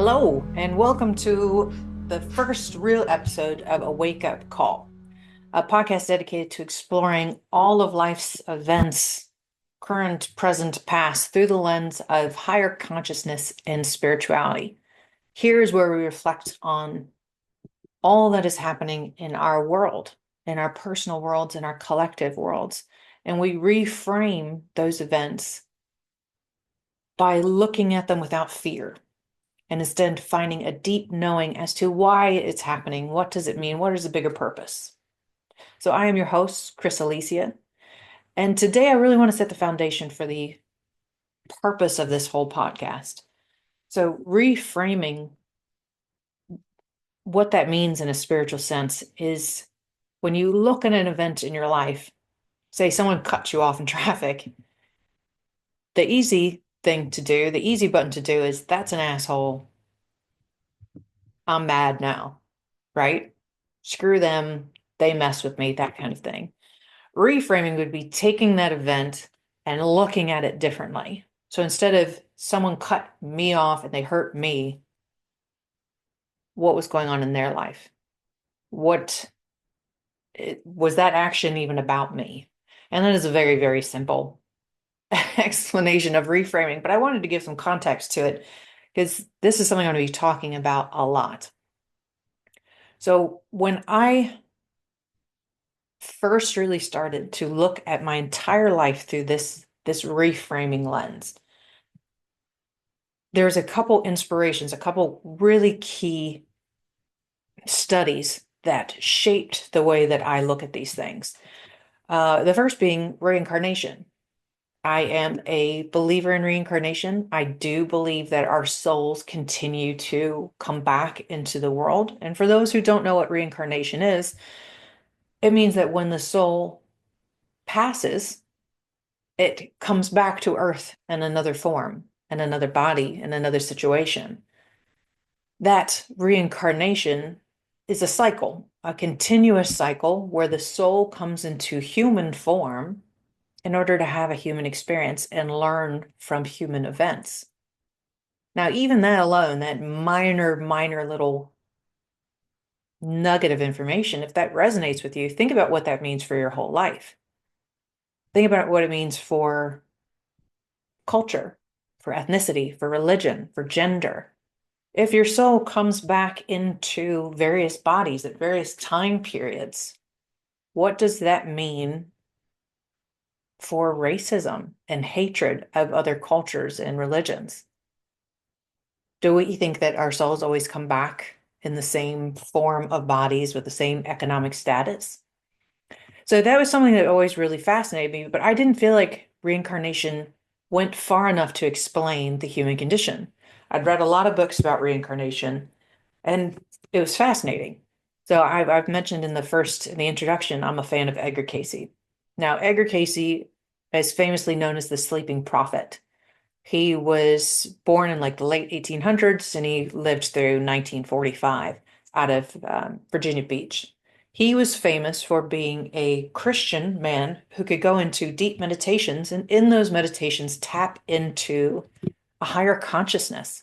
Hello, and welcome to the first real episode of A Wake Up Call, a podcast dedicated to exploring all of life's events, current, present, past, through the lens of higher consciousness and spirituality. Here's where we reflect on all that is happening in our world, in our personal worlds, in our collective worlds, and we reframe those events by looking at them without fear and instead finding a deep knowing as to why it's happening. What does it mean? What is the bigger purpose? So I am your host, Chris Alyssia, and today I really want to set the foundation for the purpose of this whole podcast. So reframing what that means in a spiritual sense is when you look at an event in your life, say someone cuts you off in traffic, the easy thing to do, the easy button to do is that's an asshole. I'm mad now, right? Screw them. They mess with me, that kind of thing. Reframing would be taking that event and looking at it differently. So instead of someone cut me off and they hurt me, what was going on in their life? What was that action even about me? And that is a very, very simple explanation of reframing, but I wanted to give some context to it because this is something I'm going to be talking about a lot. So when I first really started to look at my entire life through this reframing lens, there's a couple inspirations, a couple really key studies that shaped the way that I look at these things. The first being reincarnation. I am a believer in reincarnation. I do believe that our souls continue to come back into the world. And for those who don't know what reincarnation is, it means that when the soul passes, it comes back to Earth in another form, in another body, in another situation. That reincarnation is a cycle, a continuous cycle where the soul comes into human form in order to have a human experience and learn from human events. Now, even that alone, that minor little nugget of information, if that resonates with you, think about what that means for your whole life. Think about what it means for culture, for ethnicity, for religion, for gender. If your soul comes back into various bodies at various time periods, what does that mean for racism and hatred of other cultures and religions? Do we think that our souls always come back in the same form of bodies with the same economic status? So that was something that always really fascinated me, but I didn't feel like reincarnation went far enough to explain the human condition. I'd read a lot of books about reincarnation, and it was fascinating. So I've mentioned in the introduction, I'm a fan of Edgar Cayce. Now, Edgar Cayce is famously known as the sleeping prophet. He was born in like the late 1800s and he lived through 1945 out of Virginia Beach. He was famous for being a Christian man who could go into deep meditations and in those meditations tap into a higher consciousness.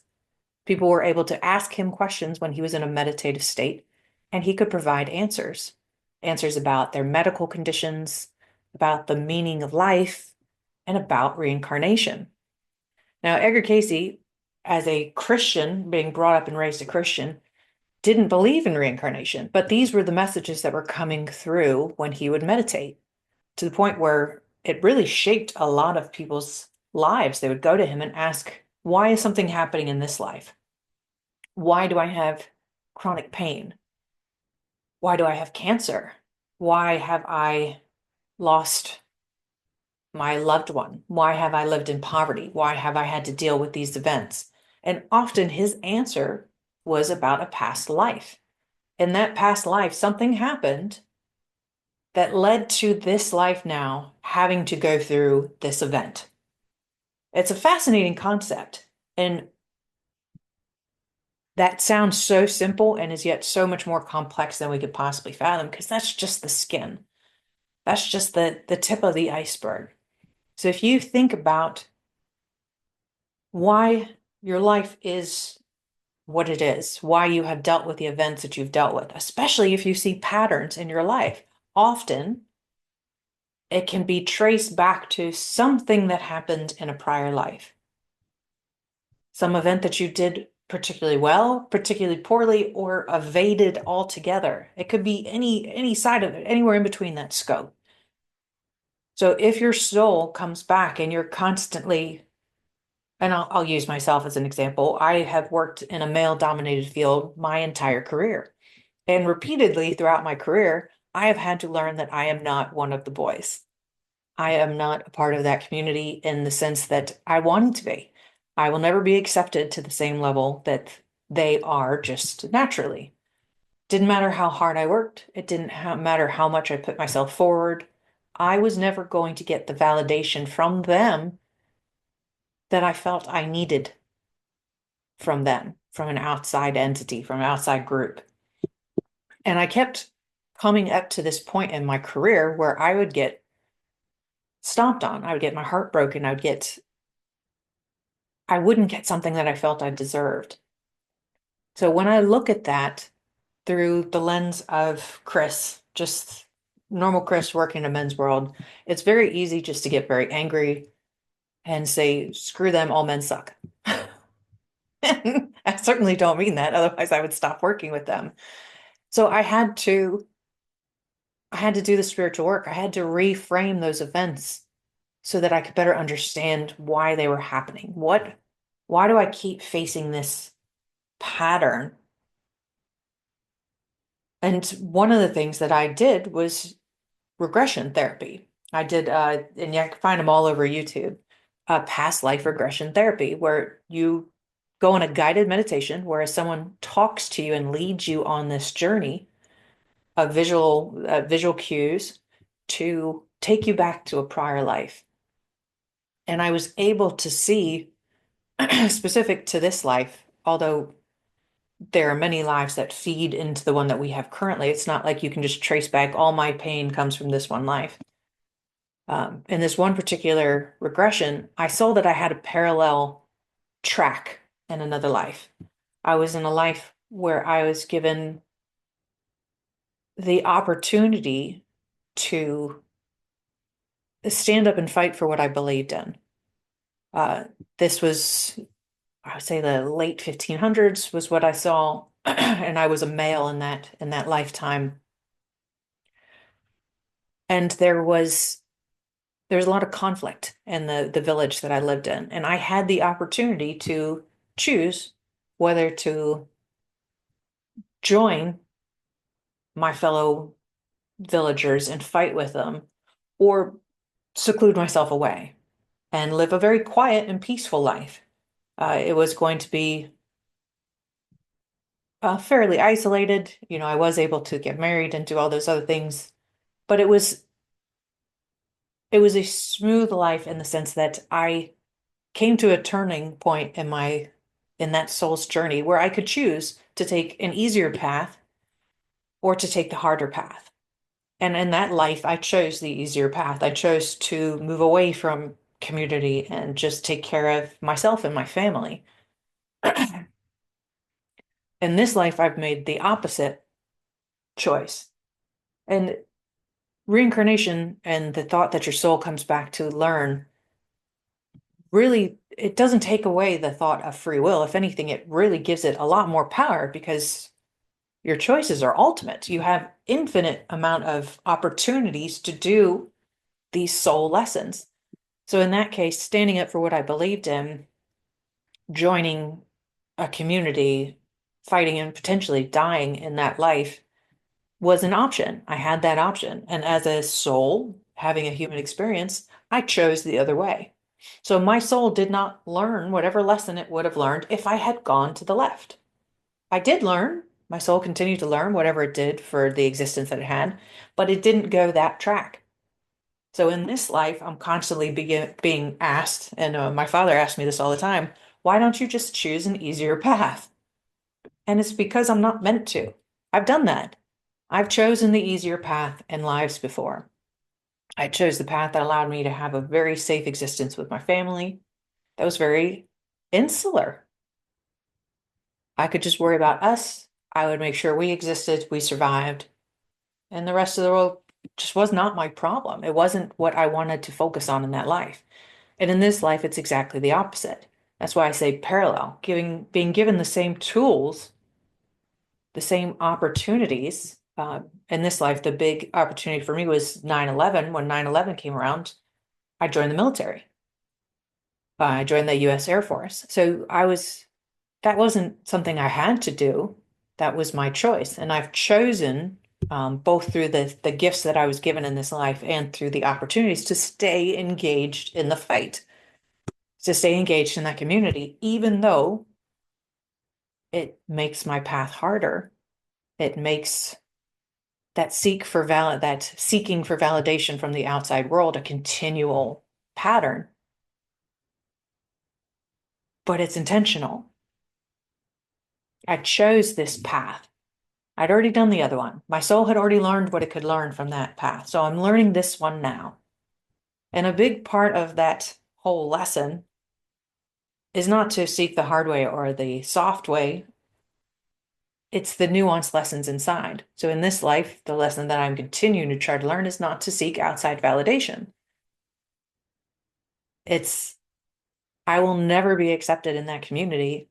People were able to ask him questions when he was in a meditative state, and he could provide answers. Answers about their medical conditions, about the meaning of life, and about reincarnation. Now, Edgar Cayce, as a Christian, being brought up and raised a Christian, didn't believe in reincarnation, but these were the messages that were coming through when he would meditate, to the point where it really shaped a lot of people's lives. They would go to him and ask, why is something happening in this life? Why do I have chronic pain? Why do I have cancer? Why have I lost my loved one? Why have I lived in poverty? Why have I had to deal with these events? And often his answer was about a past life. In that past life, something happened that led to this life now having to go through this event. It's a fascinating concept. And that sounds so simple and is yet so much more complex than we could possibly fathom, because that's just the skin. That's just the tip of the iceberg. So if you think about why your life is what it is, why you have dealt with the events that you've dealt with, especially if you see patterns in your life. Often it can be traced back to something that happened in a prior life, some event that you did particularly well, particularly poorly, or evaded altogether. It could be any side of it, anywhere in between that scope. So if your soul comes back and you're constantly, and I'll use myself as an example, I have worked in a male-dominated field my entire career. And repeatedly throughout my career, I have had to learn that I am not one of the boys. I am not a part of that community in the sense that I wanted to be. I will never be accepted to the same level that they are just naturally. Didn't matter how hard I worked. It didn't matter how much I put myself forward. I was never going to get the validation from them that I felt I needed from them, from an outside entity, from an outside group. And I kept coming up to this point in my career where I would get stomped on. I would get my heart broken. I wouldn't get something that I felt I deserved. So when I look at that through the lens of Chris, just normal Chris working in a men's world, it's very easy just to get very angry and say, screw them, all men suck. I certainly don't mean that. Otherwise, I would stop working with them. So I had to do the spiritual work. I had to reframe those events so that I could better understand why they were happening. Why do I keep facing this pattern? And one of the things that I did was regression therapy. I did, and you can find them all over YouTube, past life regression therapy, where you go on a guided meditation, where someone talks to you and leads you on this journey of visual cues to take you back to a prior life. And I was able to see, specific to this life, although there are many lives that feed into the one that we have currently. It's not like you can just trace back all my pain comes from this one life. In this one particular regression, I saw that I had a parallel track in another life. I was in a life where I was given the opportunity to stand up and fight for what I believed in. This was, I would say, the late 1500s was what I saw, and I was a male in that lifetime. And there was a lot of conflict in the village that I lived in, and I had the opportunity to choose whether to join my fellow villagers and fight with them or seclude myself away and live a very quiet and peaceful life. It was going to be fairly isolated. I was able to get married and do all those other things, but it was a smooth life in the sense that I came to a turning point in that soul's journey where I could choose to take an easier path or to take the harder path. And in that life, I chose the easier path. I chose to move away from community and just take care of myself and my family. In this life, I've made the opposite choice. And reincarnation and the thought that your soul comes back to learn, really, it doesn't take away the thought of free will. If anything, it really gives it a lot more power because your choices are ultimate. You have infinite amount of opportunities to do these soul lessons. So in that case, standing up for what I believed in, joining a community, fighting and potentially dying in that life was an option. I had that option. And as a soul having a human experience, I chose the other way. So my soul did not learn whatever lesson it would have learned if I had gone to the left. I did learn. My soul continued to learn whatever it did for the existence that it had, but it didn't go that track. So in this life, I'm constantly being asked, and my father asked me this all the time, why don't you just choose an easier path? And it's because I'm not meant to. I've done that. I've chosen the easier path in lives before. I chose the path that allowed me to have a very safe existence with my family that was very insular. I could just worry about us. I would make sure we existed, we survived, and the rest of the world just was not my problem. It wasn't what I wanted to focus on in that life. And in this life, it's exactly the opposite. That's why I say parallel, being given the same tools, the same opportunities. In this life, the big opportunity for me was 9/11. When 9/11 came around, I joined the military. I joined the US Air Force. That wasn't something I had to do. That was my choice. And I've chosen, both through the gifts that I was given in this life and through the opportunities to stay engaged in the fight, to stay engaged in that community, even though it makes my path harder. It makes that seeking for validation from the outside world a continual pattern, but it's intentional. I chose this path. I'd already done the other one. My soul had already learned what it could learn from that path. So I'm learning this one now. And a big part of that whole lesson is not to seek the hard way or the soft way. It's the nuanced lessons inside. So in this life, the lesson that I'm continuing to try to learn is not to seek outside validation. It's, I will never be accepted in that community,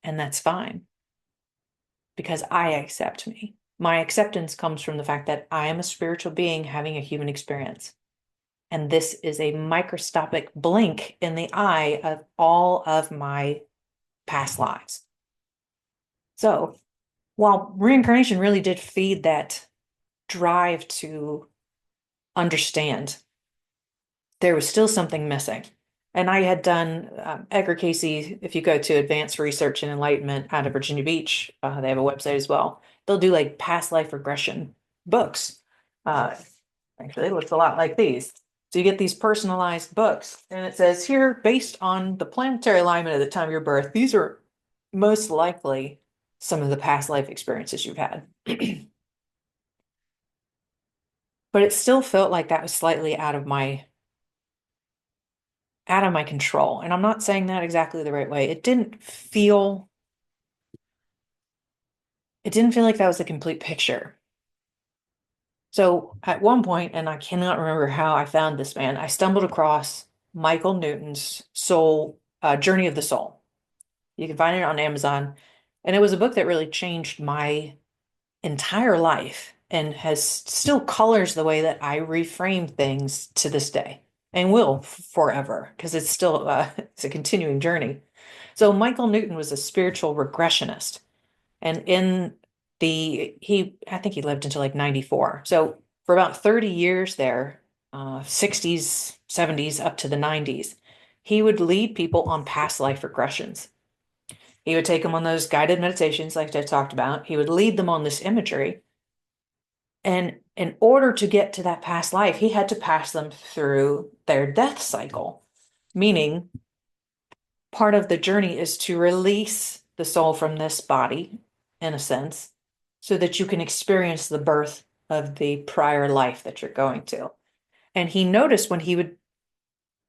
and that's fine because I accept me. My acceptance comes from the fact that I am a spiritual being having a human experience. And this is a microscopic blink in the eye of all of my past lives. So while reincarnation really did feed that drive to understand, there was still something missing. And I had done Edgar Casey, if you go to Advanced Research and Enlightenment out of Virginia Beach, they have a website as well. They'll do like past life regression books. Uh, Actually, it looks a lot like these. So you get these personalized books, and it says here, based on the planetary alignment at the time of your birth, these are most likely some of the past life experiences you've had. But it still felt like that was slightly out of my control. And I'm not saying that exactly the right way. It didn't feel like that was a complete picture. So at one point, and I cannot remember how I found this man, I stumbled across Michael Newton's Soul, Journey of the Soul. You can find it on Amazon. And it was a book that really changed my entire life and has still colors the way that I reframe things to this day and will forever because it's still it's a continuing journey. So Michael Newton was a spiritual regressionist. And I think he lived until like 94. So for about 30 years there, 60s, 70s, up to the 90s, he would lead people on past life regressions. He would take them on those guided meditations, like I talked about. He would lead them on this imagery. And in order to get to that past life, he had to pass them through their death cycle, meaning part of the journey is to release the soul from this body, in a sense, so that you can experience the birth of the prior life that you're going to. And he noticed when he would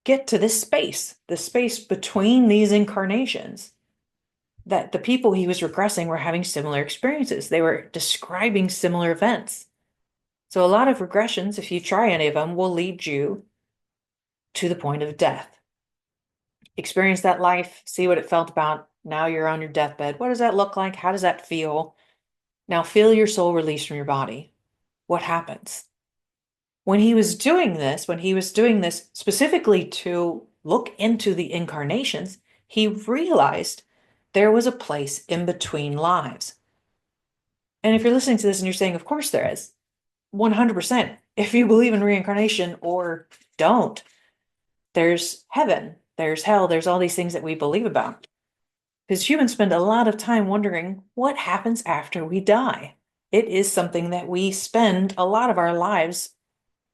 get to this space, the space between these incarnations, that the people he was regressing were having similar experiences. They were describing similar events. So a lot of regressions, if you try any of them, will lead you to the point of death. Experience that life, see what it felt about. Now you're on your deathbed. What does that look like? How does that feel? Now feel your soul release from your body. What happens? When he was doing this specifically to look into the incarnations, he realized there was a place in between lives. And if you're listening to this and you're saying, of course there is, 100%. If you believe in reincarnation or don't, there's heaven, there's hell, there's all these things that we believe about. Because humans spend a lot of time wondering what happens after we die. It is something that we spend a lot of our lives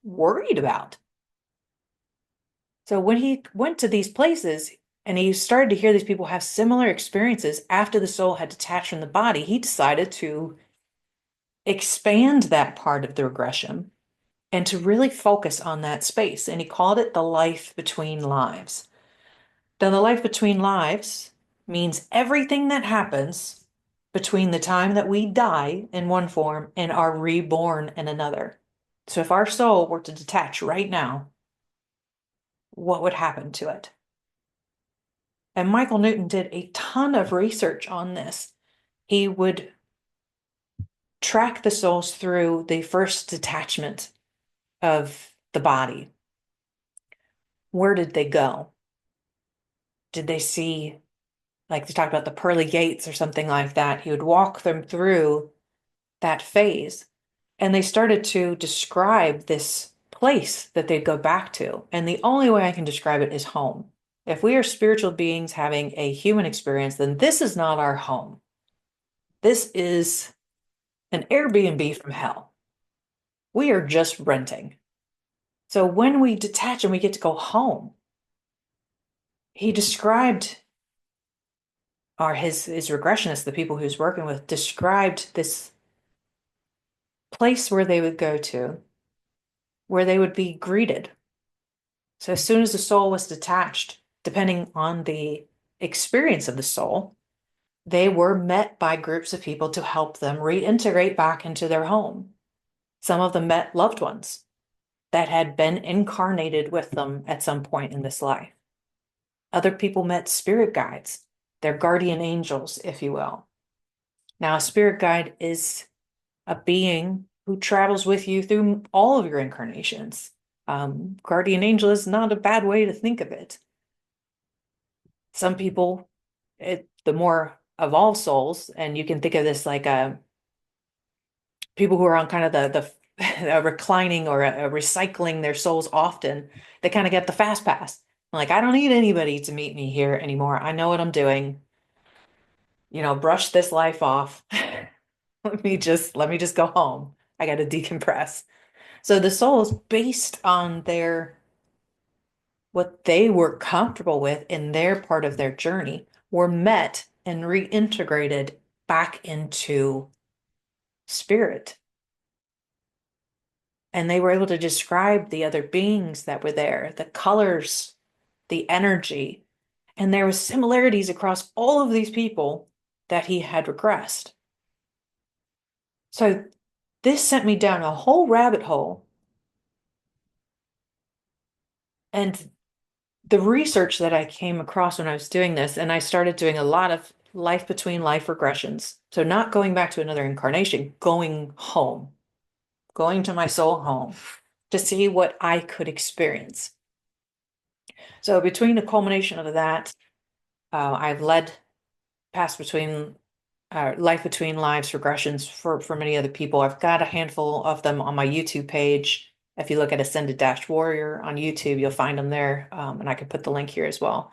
worried about. So when he went to these places and he started to hear these people have similar experiences after the soul had detached from the body, he decided to expand that part of the regression and to really focus on that space. And he called it the life between lives. Now, the life between lives means everything that happens between the time that we die in one form and are reborn in another. So if our soul were to detach right now, what would happen to it? And Michael Newton did a ton of research on this. He would track the souls through the first detachment of the body. Where did they go? Did they see, like they talked about the pearly gates or something like that? He would walk them through that phase. And they started to describe this place that they'd go back to. And the only way I can describe it is home. If we are spiritual beings having a human experience, then this is not our home. This is an Airbnb from hell. We are just renting. So when we detach and we get to go home, he described, or his regressionists, the people he was working with, described this place where they would go to, where they would be greeted. So as soon as the soul was detached, depending on the experience of the soul, they were met by groups of people to help them reintegrate back into their home. Some of them met loved ones that had been incarnated with them at some point in this life. Other people met spirit guides, their guardian angels, if you will. Now, a spirit guide is a being who travels with you through all of your incarnations. Guardian angel is not a bad way to think of it. Some people, the more evolved souls, and you can think of this like people who are on kind of the reclining or recycling their souls often, they kind of get the fast pass. Like, I don't need anybody to meet me here anymore. I know what I'm doing. Brush this life off. Let me just go home. I got to decompress. So the soul is based on their what they were comfortable with in their part of their journey were met and reintegrated back into spirit. And they were able to describe the other beings that were there, the colors, the energy. And there was similarities across all of these people that he had regressed. So this sent me down a whole rabbit hole. And the research that I came across when I was doing this, and I started doing a lot of life between life regressions. So not going back to another incarnation, going home, going to my soul home to see what I could experience. So between the culmination of that, I've led past between life between lives regressions for many other people. I've got a handful of them on my YouTube page. If you look at Ascended Dash Warrior on YouTube, you'll find them there. And I can put the link here as well.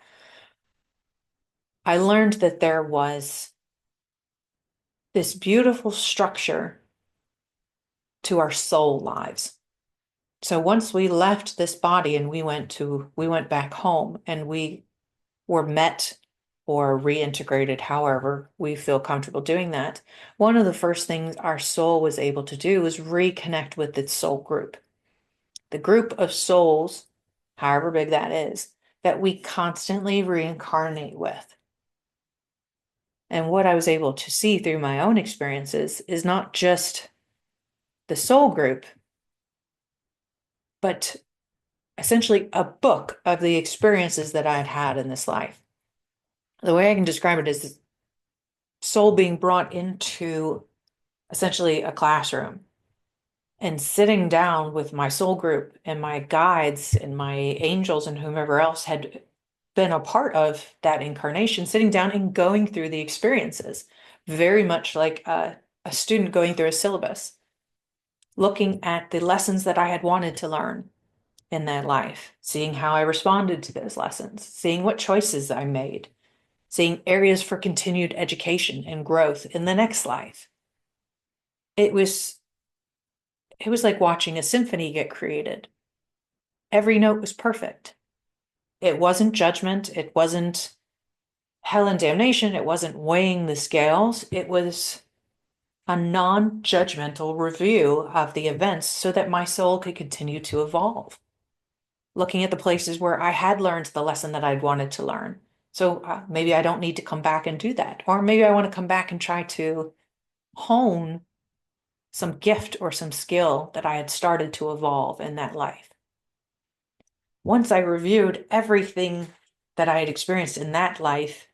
I learned that there was this beautiful structure to our soul lives. So once we left this body and we went back home and we were met or reintegrated, however we feel comfortable doing that, one of the first things our soul was able to do was reconnect with its soul group. The group of souls, however big that is, that we constantly reincarnate with. And what I was able to see through my own experiences is not just the soul group, but essentially a book of the experiences that I had had in this life. The way I can describe it is soul being brought into essentially a classroom and sitting down with my soul group and my guides and my angels and whomever else had been a part of that incarnation, sitting down and going through the experiences, very much like a student going through a syllabus, looking at the lessons that I had wanted to learn in that life, seeing how I responded to those lessons, seeing what choices I made, seeing areas for continued education and growth in the next life. It was like watching a symphony get created. Every note was perfect. It wasn't judgment. It wasn't hell and damnation. It wasn't weighing the scales. It was a non-judgmental review of the events so that my soul could continue to evolve. Looking at the places where I had learned the lesson that I'd wanted to learn. So maybe I don't need to come back and do that. Or maybe I want to come back and try to hone some gift or some skill that I had started to evolve in that life. Once I reviewed everything that I had experienced in that life,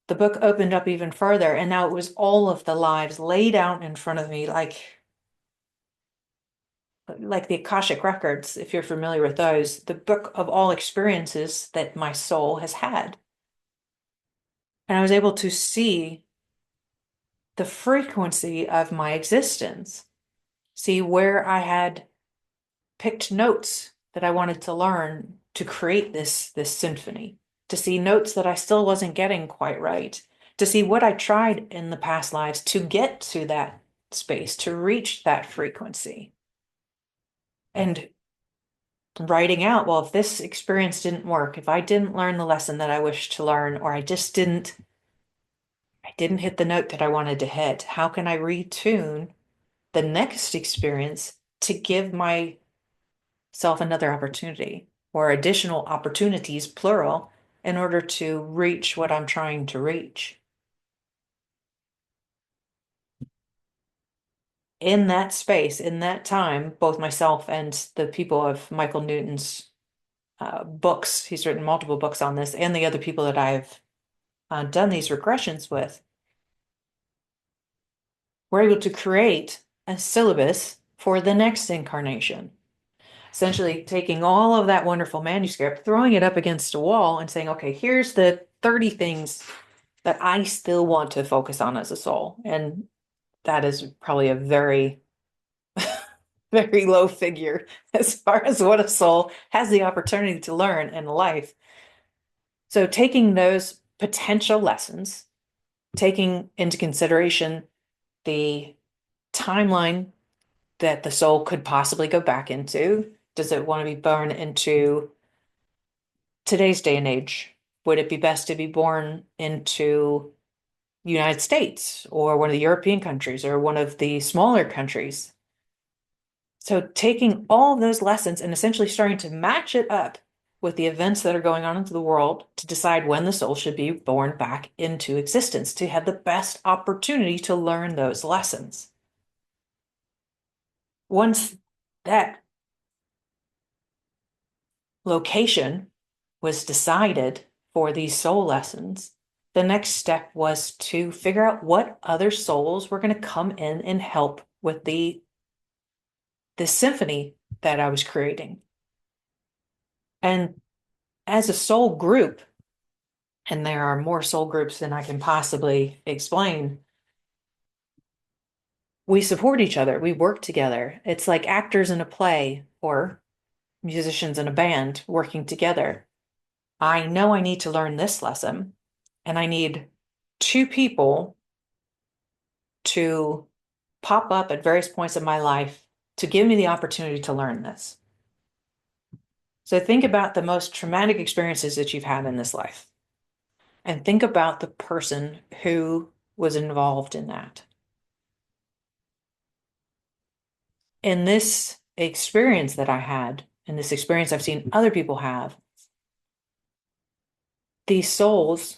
the book opened up even further. And now it was all of the lives laid out in front of me, like the Akashic Records, if you're familiar with those, the book of all experiences that my soul has had. And I was able to see the frequency of my existence, see where I had picked notes that I wanted to learn to create this symphony, to see notes that I still wasn't getting quite right, to see what I tried in the past lives to get to that space, to reach that frequency. And writing out, well, if this experience didn't work, if I didn't learn the lesson that I wished to learn, or I didn't hit the note that I wanted to hit, how can I retune the next experience to give myself another opportunity or additional opportunities, plural, in order to reach what I'm trying to reach? In that space, in that time, both myself and the people of Michael Newton's books, he's written multiple books on this, and the other people that I've done these regressions with, we're able to create a syllabus for the next incarnation. Essentially, taking all of that wonderful manuscript, throwing it up against a wall, and saying, okay, here's the 30 things that I still want to focus on as a soul. And that is probably a very, very low figure as far as what a soul has the opportunity to learn in life. So, taking those potential lessons, taking into consideration the timeline that the soul could possibly go back into. Does it want to be born into today's day and age? Would it be best to be born into the United States or one of the European countries or one of the smaller countries? So taking all of those lessons and essentially starting to match it up with the events that are going on into the world to decide when the soul should be born back into existence to have the best opportunity to learn those lessons. Once that location was decided for these soul lessons, the next step was to figure out what other souls were going to come in and help with the symphony that I was creating. And as a soul group, and there are more soul groups than I can possibly explain, we support each other. We work together. It's like actors in a play or musicians in a band working together. I know I need to learn this lesson, and I need two people to pop up at various points of my life to give me the opportunity to learn this. So think about the most traumatic experiences that you've had in this life, and think about the person who was involved in that. In this experience that I had, in this experience I've seen other people have, these souls,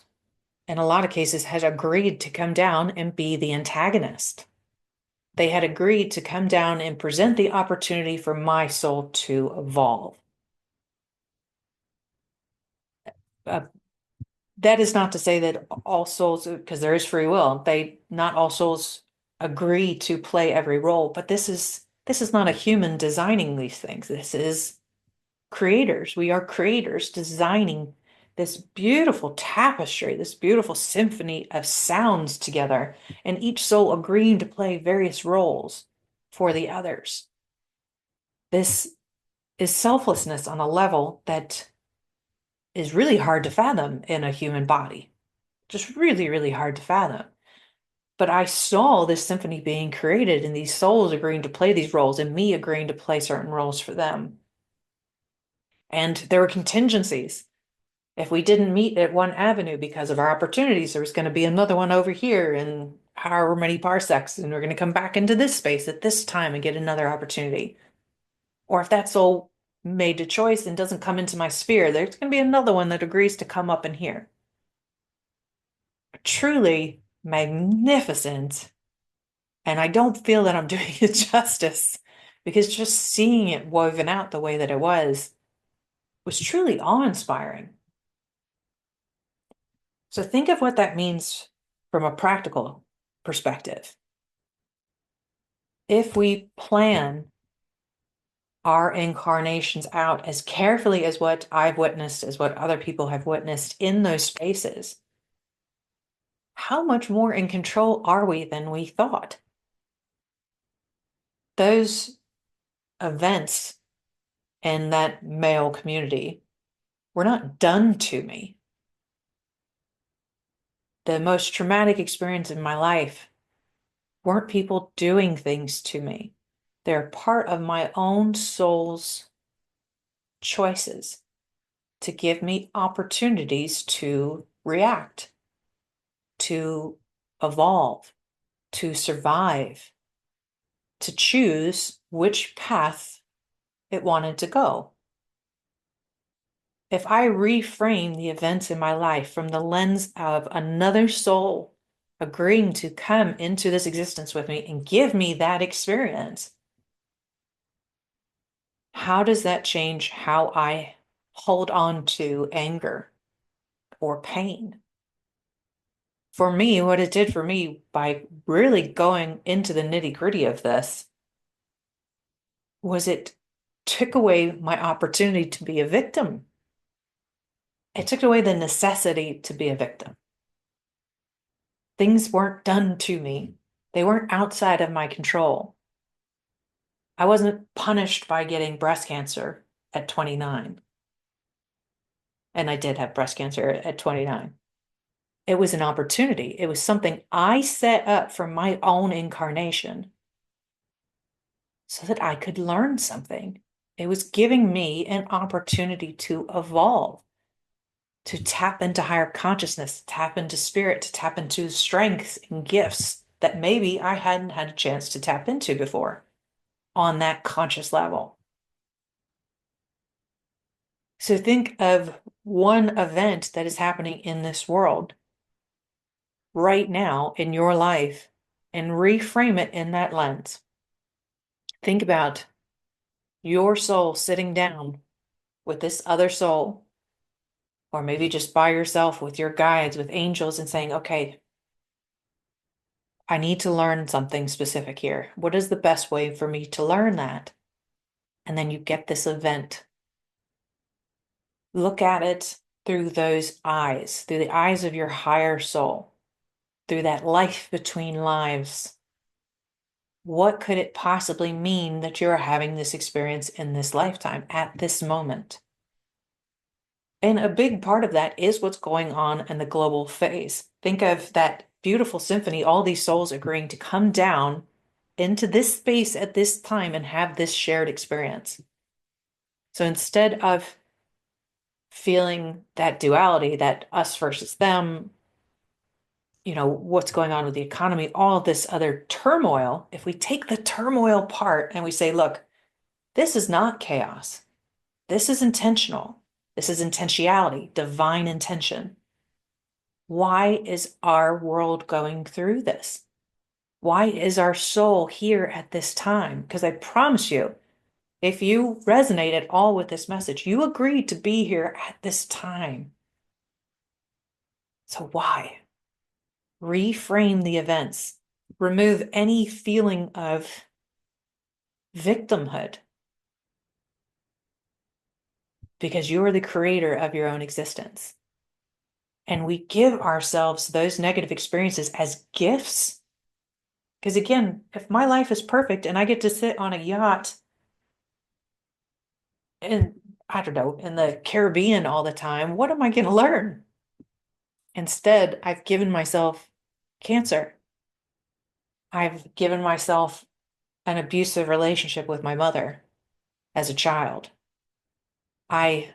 in a lot of cases, had agreed to come down and be the antagonist. They had agreed to come down and present the opportunity for my soul to evolve. Uh, that is not to say that all souls, because there is free will, not all souls agree to play every role, but this is not a human designing these things. This is creators. We are creators designing this beautiful tapestry, this beautiful symphony of sounds together, and each soul agreeing to play various roles for the others. This is selflessness on a level that is really hard to fathom in a human body. Just really, really hard to fathom. But I saw this symphony being created and these souls agreeing to play these roles and me agreeing to play certain roles for them. And there were contingencies. If we didn't meet at one avenue because of our opportunities, there was going to be another one over here in however many parsecs, and we're going to come back into this space at this time and get another opportunity. Or if that soul made a choice and doesn't come into my sphere, there's going to be another one that agrees to come up in here. Truly magnificent. And I don't feel that I'm doing it justice because just seeing it woven out the way that it was truly awe-inspiring. So think of what that means from a practical perspective. If we plan our incarnations out as carefully as what I've witnessed, as what other people have witnessed in those spaces, how much more in control are we than we thought? Those events in that male community were not done to me. The most traumatic experience in my life weren't people doing things to me. They're part of my own soul's choices to give me opportunities to react, to evolve, to survive, to choose which path it wanted to go. If I reframe the events in my life from the lens of another soul agreeing to come into this existence with me and give me that experience, how does that change how I hold on to anger or pain? For me, what it did for me by really going into the nitty-gritty of this was it took away my opportunity to be a victim. It took away the necessity to be a victim. Things weren't done to me. They weren't outside of my control. I wasn't punished by getting breast cancer at 29. And I did have breast cancer at 29. It was an opportunity. It was something I set up for my own incarnation so that I could learn something. It was giving me an opportunity to evolve, to tap into higher consciousness, tap into spirit, to tap into strengths and gifts that maybe I hadn't had a chance to tap into before on that conscious level. So think of one event that is happening in this world right now in your life and reframe it in that lens. Think about your soul sitting down with this other soul, or maybe just by yourself with your guides, with angels, and saying, okay, I need to learn something specific here. What is the best way for me to learn that? And then you get this event. Look at it through those eyes, through the eyes of your higher soul, through that life between lives. What could it possibly mean that you're having this experience in this lifetime at this moment? And a big part of that is what's going on in the global phase. Think of that beautiful symphony, all these souls agreeing to come down into this space at this time and have this shared experience. So instead of feeling that duality, that us versus them, what's going on with the economy, all of this other turmoil, if we take the turmoil part and we say, look, this is not chaos. This is intentional. This is intentionality, divine intention. Why is our world going through this? Why is our soul here at this time? Because I promise you, if you resonate at all with this message, you agreed to be here at this time. So why? Reframe the events. Remove any feeling of victimhood because you are the creator of your own existence. And we give ourselves those negative experiences as gifts. Because again, if my life is perfect and I get to sit on a yacht in, I don't know, in the Caribbean all the time, what am I going to learn? Instead, I've given myself cancer. I've given myself an abusive relationship with my mother as a child. I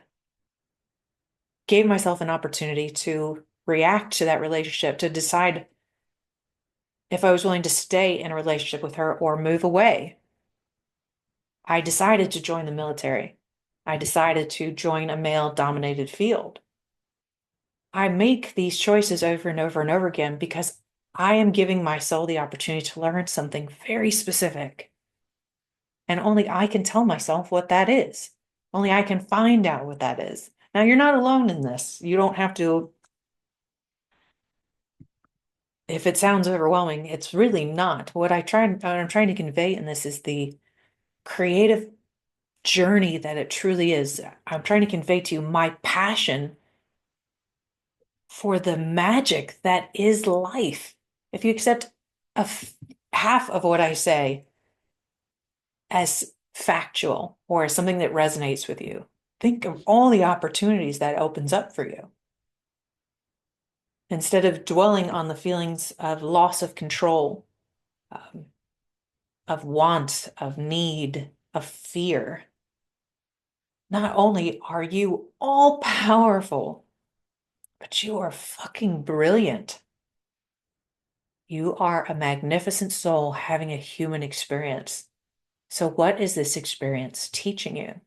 gave myself an opportunity to react to that relationship, to decide if I was willing to stay in a relationship with her or move away. I decided to join the military. I decided to join a male-dominated field. I make these choices over and over and over again because I am giving my soul the opportunity to learn something very specific. And only I can tell myself what that is. Only I can find out what that is. Now, you're not alone in this. You don't have to, if it sounds overwhelming, it's really not. What I'm trying to convey in this is the creative journey that it truly is. I'm trying to convey to you my passion for the magic that is life. If you accept half of what I say as factual or as something that resonates with you, think of all the opportunities that opens up for you. Instead of dwelling on the feelings of loss of control, um, of want, of need, of fear. Not only are you all powerful, but you are fucking brilliant. You are a magnificent soul having a human experience. So, what is this experience teaching you?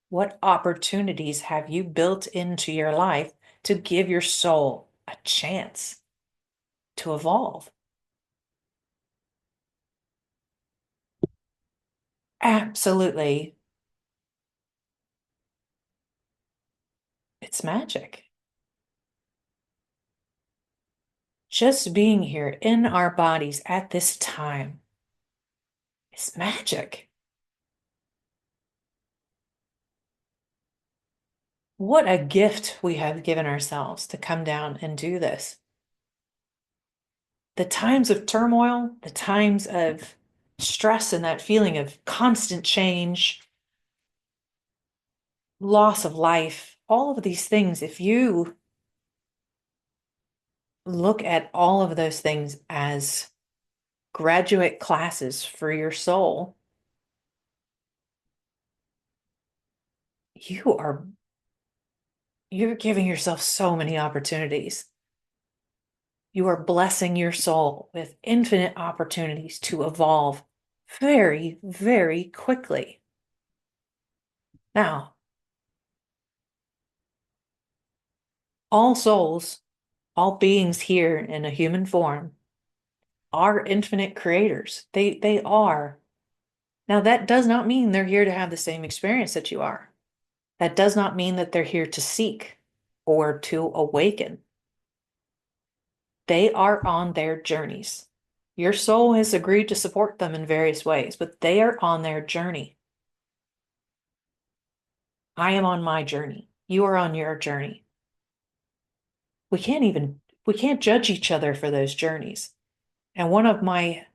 What opportunities have you built into your life to give your soul a chance to evolve? Absolutely. It's magic. Just being here in our bodies at this time is magic. What a gift we have given ourselves to come down and do this. The times of turmoil, the times of stress, and that feeling of constant change, loss of life, all of these things, if you look at all of those things as graduate classes for your soul, you are you're giving yourself so many opportunities. You are blessing your soul with infinite opportunities to evolve very, very quickly. Now, all souls, all beings here in a human form are infinite creators. They are. Now, that does not mean they're here to have the same experience that you are. That does not mean that they're here to seek or to awaken. They are on their journeys. Your soul has agreed to support them in various ways, but they are on their journey. I am on my journey. You are on your journey. We can't judge each other for those journeys. And one of my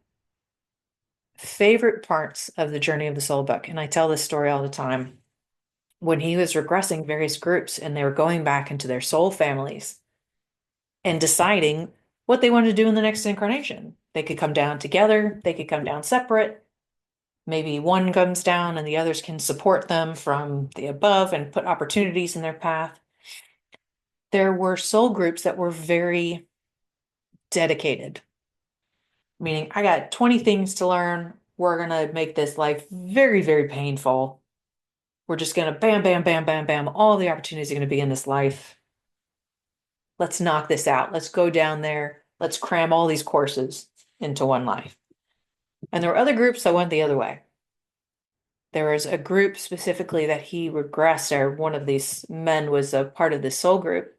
favorite parts of the Journey of the Soul book, and I tell this story all the time, when he was regressing various groups and they were going back into their soul families and deciding what they wanted to do in the next incarnation. They could come down together, they could come down separate. Maybe one comes down and the others can support them from the above and put opportunities in their path. There were soul groups that were very dedicated, meaning I got 20 things to learn. We're going to make this life very, very painful. We're just going to bam, bam, bam, bam, bam. All the opportunities are going to be in this life. Let's knock this out. Let's go down there. Let's cram all these courses into one life. And there were other groups that went the other way. There was a group specifically that he regressed, or one of these men was a part of this soul group.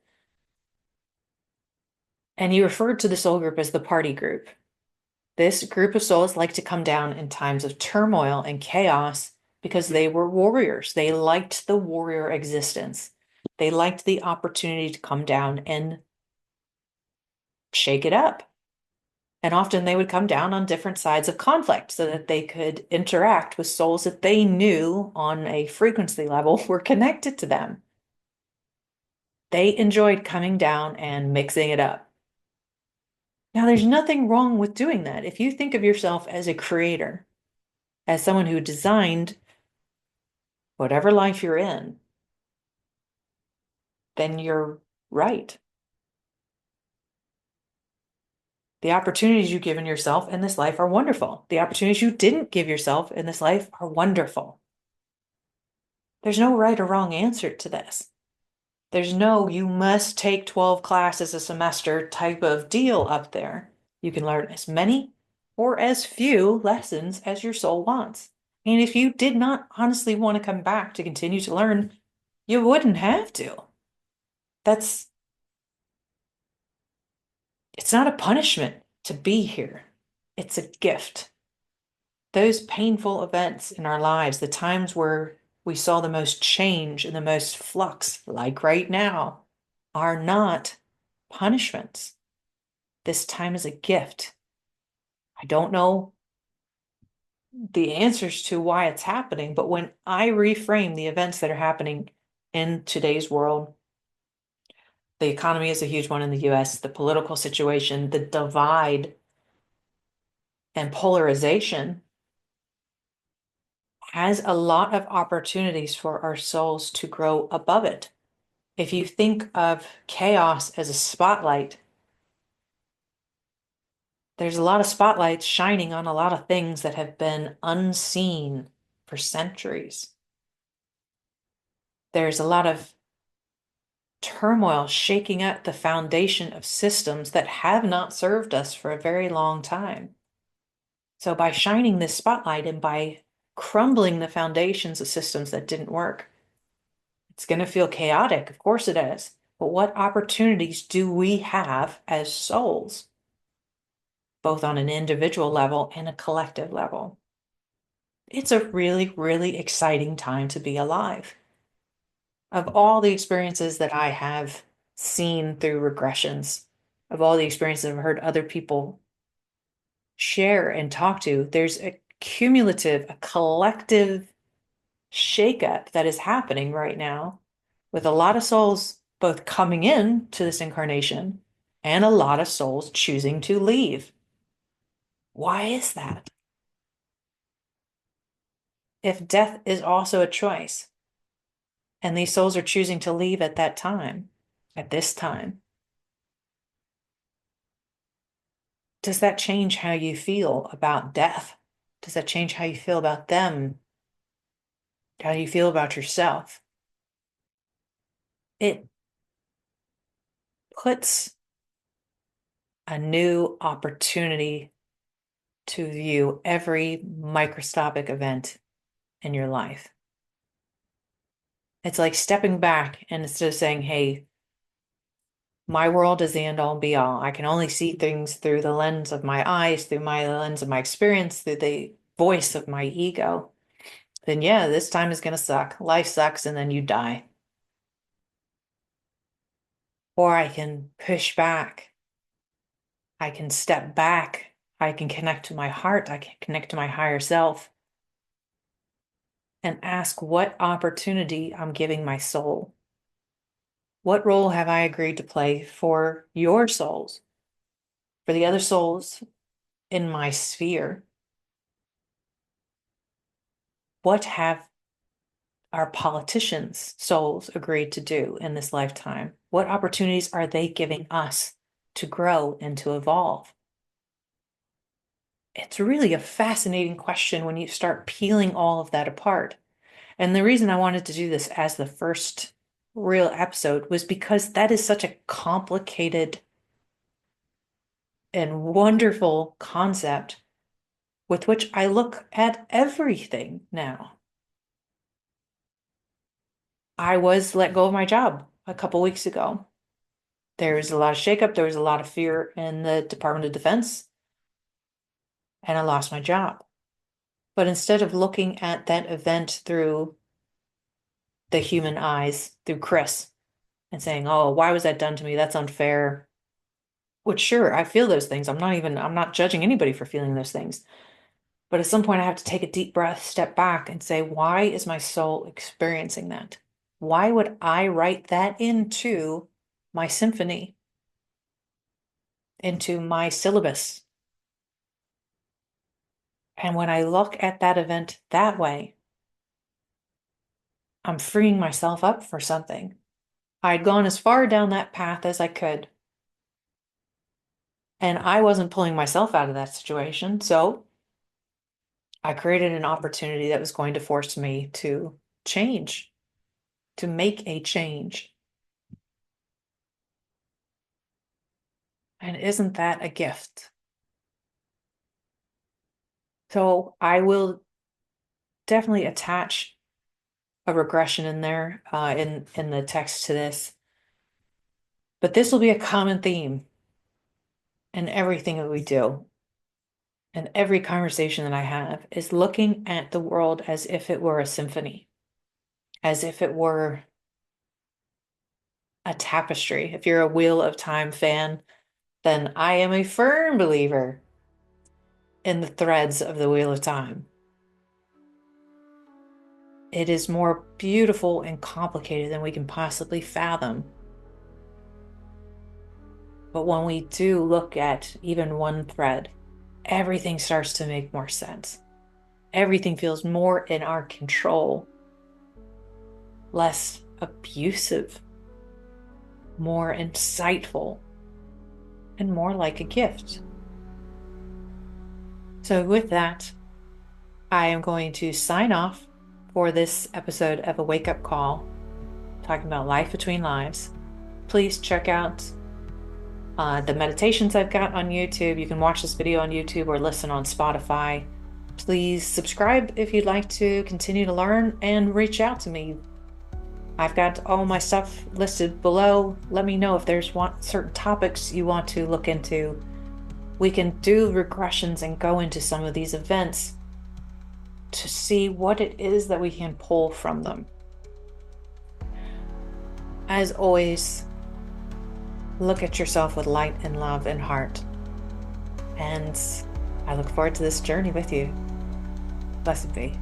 And he referred to the soul group as the party group. This group of souls like to come down in times of turmoil and chaos because they were warriors. They liked the warrior existence. They liked the opportunity to come down and shake it up. And often they would come down on different sides of conflict so that they could interact with souls that they knew on a frequency level were connected to them. They enjoyed coming down and mixing it up. Now, there's nothing wrong with doing that. If you think of yourself as a creator, as someone who designed whatever life you're in, then you're right. The opportunities you've given yourself in this life are wonderful. The opportunities you didn't give yourself in this life are wonderful. There's no right or wrong answer to this. There's no, you must take 12 classes a semester type of deal up there. You can learn as many or as few lessons as your soul wants. And if you did not honestly want to come back to continue to learn, you wouldn't have to. That's, it's not a punishment to be here. It's a gift. Those painful events in our lives, the times where we saw the most change and the most flux, like right now, are not punishments. This time is a gift. I don't know the answers to why it's happening, but when I reframe the events that are happening in today's world, the economy is a huge one in the US, the political situation, the divide and polarization has a lot of opportunities for our souls to grow above it. If you think of chaos as a spotlight, there's a lot of spotlights shining on a lot of things that have been unseen for centuries. There's a lot of turmoil shaking up the foundation of systems that have not served us for a very long time. So by shining this spotlight and by crumbling the foundations of systems that didn't work, it's going to feel chaotic. Of course it is. But what opportunities do we have as souls, both on an individual level and a collective level? It's a really, really exciting time to be alive. Of all the experiences that I have seen through regressions, of all the experiences I've heard other people share and talk to, there's a cumulative, a collective shakeup that is happening right now with a lot of souls both coming in to this incarnation and a lot of souls choosing to leave. Why is that? If death is also a choice, and these souls are choosing to leave at that time, at this time, does that change how you feel about death? Does that change how you feel about them? How you feel about yourself? It puts a new opportunity to view every microscopic event in your life. It's like stepping back and instead of saying, hey, my world is the end all and be all. I can only see things through the lens of my eyes, through my lens of my experience, through the voice of my ego. Then yeah, this time is gonna suck. Life sucks and then you die. Or I can push back. I can step back. I can connect to my heart. I can connect to my higher self and ask what opportunity I'm giving my soul. What role have I agreed to play for your souls, for the other souls in my sphere? What have our politicians' souls agreed to do in this lifetime? What opportunities are they giving us to grow and to evolve? It's really a fascinating question when you start peeling all of that apart. And the reason I wanted to do this as the first real episode was because that is such a complicated and wonderful concept with which I look at everything now. I was let go of my job a couple weeks ago. There was a lot of shakeup, there was a lot of fear in the Department of Defense, and I lost my job. But instead of looking at that event through the human eyes, through Chris, and saying, oh, why was that done to me? That's unfair. Which sure, I feel those things. I'm not judging anybody for feeling those things. But at some point, I have to take a deep breath, step back, and say, why is my soul experiencing that? Why would I write that into my symphony, into my syllabus? And when I look at that event that way, I'm freeing myself up for something. I'd gone as far down that path as I could, and I wasn't pulling myself out of that situation. So I created an opportunity that was going to force me to change to make a change. And isn't that a gift? So I will definitely attach a regression in there in the text to this. But this will be a common theme in everything that we do. And every conversation that I have is looking at the world as if it were a symphony, as if it were a tapestry. If you're a Wheel of Time fan, then I am a firm believer in the threads of the Wheel of Time. It is more beautiful and complicated than we can possibly fathom. But when we do look at even one thread, everything starts to make more sense. Everything feels more in our control, less abusive, more insightful, and more like a gift. So with that, I am going to sign off for this episode of A Wake Up Call, talking about life between lives. Please check out the meditations I've got on YouTube. You can watch this video on YouTube or listen on Spotify. Please subscribe if you'd like to continue to learn, and reach out to me. I've got all my stuff listed below. Let me know if there's certain topics you want to look into. We can do regressions and go into some of these events to see what it is that we can pull from them. As always, look at yourself with light and love and heart. And I look forward to this journey with you. Blessed be.